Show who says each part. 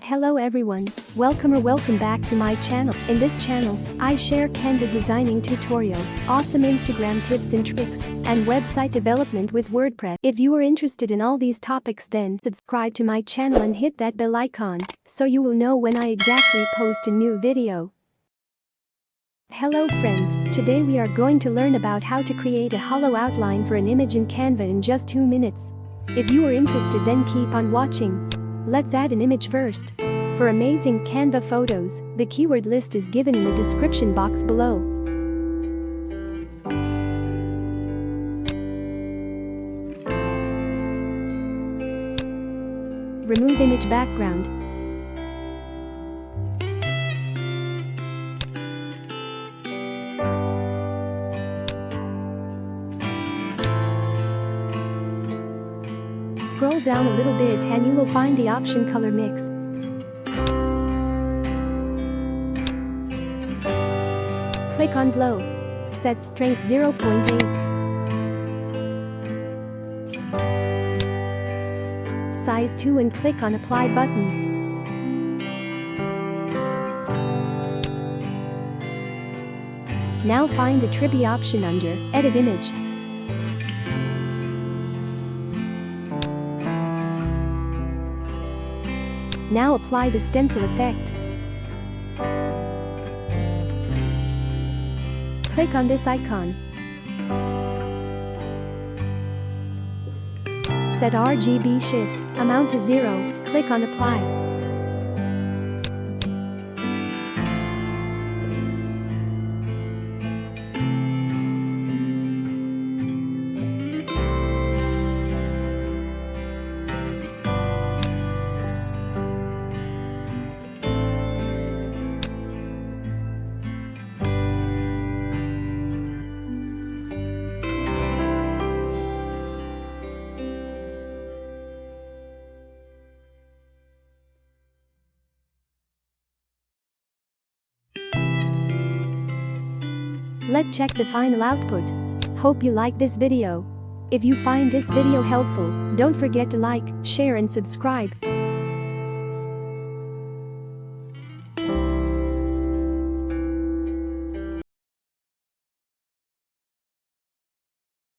Speaker 1: Hello everyone, welcome back to my channel. In this channel, I share Canva designing tutorial, awesome Instagram tips and tricks, and website development with WordPress. If you are interested in all these topics, then subscribe to my channel and hit that bell icon, so you will know when I exactly post a new video. Hello friends, today we are going to learn about how to create a hollow outline for an image in Canva in just 2 minutes. If you are interested, then keep on watching. Let's add an image first. For amazing Canva photos, the keyword list is given in the description box below. Remove image background. Scroll down a little bit and you will find the option color mix. Click on Flow. Set strength 0.8. Size 2 and click on Apply button. Now find the Trippy option under Edit Image. Now apply the stencil effect. Click on this icon. Set RGB shift amount to 0, click on Apply. Let's check the final output. Hope you like this video. If you find this video helpful, don't forget to like, share and subscribe.